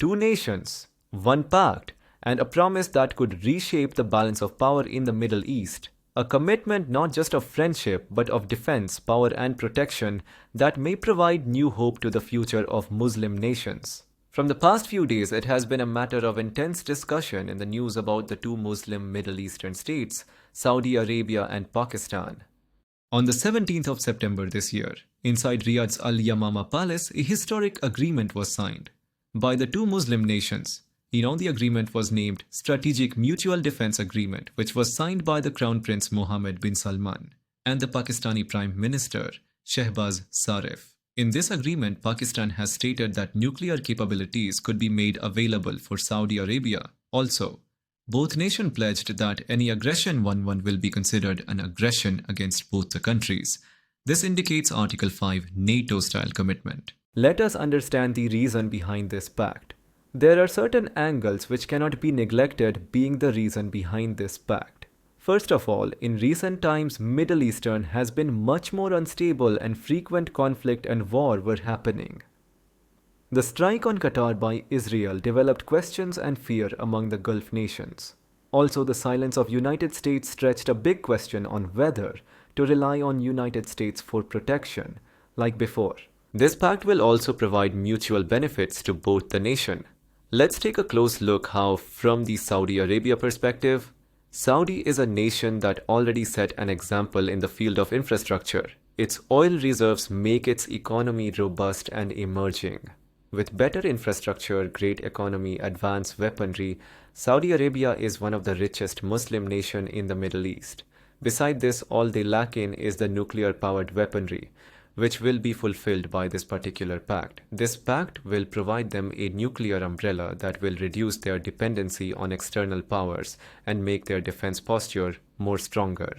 Two nations, one pact, and a promise that could reshape the balance of power in the Middle East. A commitment not just of friendship but of defense, power, and protection that may provide new hope to the future of Muslim nations. From the past few days, it has been a matter of intense discussion in the news about the two Muslim Middle Eastern states, Saudi Arabia and Pakistan. On the 17th of September this year, inside Riyadh's Al Yamama Palace, a historic agreement was signed by the two Muslim nations. The agreement was named Strategic Mutual Defence Agreement, which was signed by the Crown Prince Mohammed bin Salman and the Pakistani Prime Minister Shehbaz Sharif. In this agreement, Pakistan has stated that nuclear capabilities could be made available for Saudi Arabia. Also, both nations pledged that any aggression will be considered an aggression against both the countries. This indicates Article 5 NATO-style commitment. Let us understand the reason behind this pact. There are certain angles which cannot be neglected being the reason behind this pact. First of all, in recent times, Middle Eastern has been much more unstable and frequent conflict and war were happening. The strike on Qatar by Israel developed questions and fear among the Gulf nations. Also, the silence of United States stretched a big question on whether to rely on United States for protection, like before. This pact will also provide mutual benefits to both the nation. Let's take a close look how, from the Saudi Arabia perspective, Saudi is a nation that already set an example in the field of infrastructure. Its oil reserves make its economy robust and emerging. With better infrastructure, great economy, advanced weaponry, Saudi Arabia is one of the richest Muslim nations in the Middle East. Besides this, all they lack in is the nuclear-powered weaponry, which will be fulfilled by this particular pact. This pact will provide them a nuclear umbrella that will reduce their dependency on external powers and make their defense posture more stronger.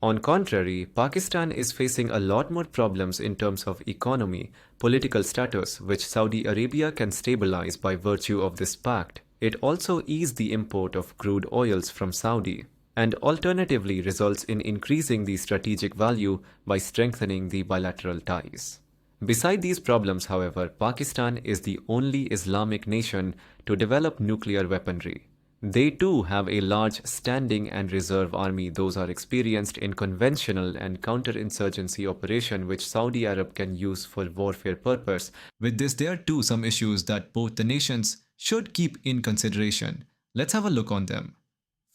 On contrary, Pakistan is facing a lot more problems in terms of economy, political status, which Saudi Arabia can stabilize by virtue of this pact. It also eases the import of crude oils from Saudi, and alternatively results in increasing the strategic value by strengthening the bilateral ties. Beside these problems, however, Pakistan is the only Islamic nation to develop nuclear weaponry. They too have a large standing and reserve army. Those are experienced in conventional and counterinsurgency operation which Saudi Arabia can use for warfare purpose. With this, there are too some issues that both the nations should keep in consideration. Let's have a look on them.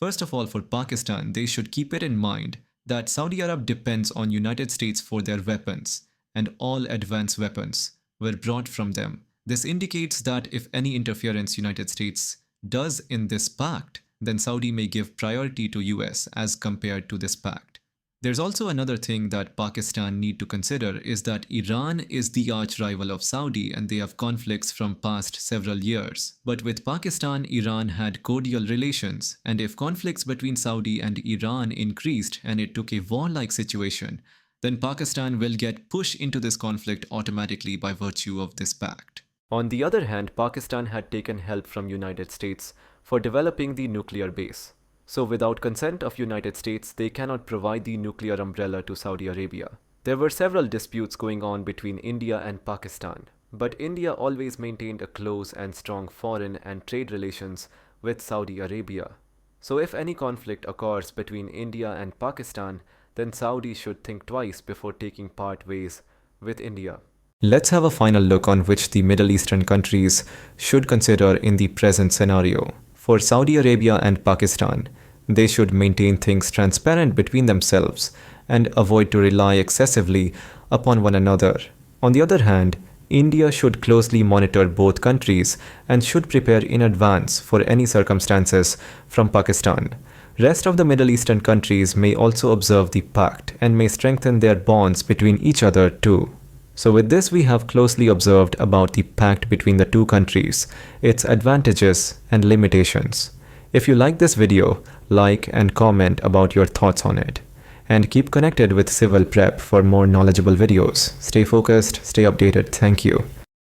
First of all, for Pakistan, they should keep it in mind that Saudi Arabia depends on United States for their weapons, and all advanced weapons were brought from them. This indicates that if any interference United States does in this pact, then Saudi may give priority to US as compared to this pact. There's also another thing that Pakistan need to consider is that Iran is the arch rival of Saudi and they have conflicts from past several years. But with Pakistan, Iran had cordial relations, and if conflicts between Saudi and Iran increased and it took a warlike situation, then Pakistan will get pushed into this conflict automatically by virtue of this pact. On the other hand, Pakistan had taken help from United States for developing the nuclear base. So without consent of United States, they cannot provide the nuclear umbrella to Saudi Arabia. There were several disputes going on between India and Pakistan, but India always maintained a close and strong foreign and trade relations with Saudi Arabia. So if any conflict occurs between India and Pakistan, then Saudi should think twice before taking part ways with India. Let's have a final look on which the Middle Eastern countries should consider in the present scenario. For Saudi Arabia and Pakistan, they should maintain things transparent between themselves and avoid to rely excessively upon one another. On the other hand, India should closely monitor both countries and should prepare in advance for any circumstances from Pakistan. Rest of the Middle Eastern countries may also observe the pact and may strengthen their bonds between each other too. So with this, we have closely observed about the pact between the two countries, its advantages and limitations. If you like this video, like and comment about your thoughts on it. And keep connected with Civil Prep for more knowledgeable videos. Stay focused, stay updated. Thank you.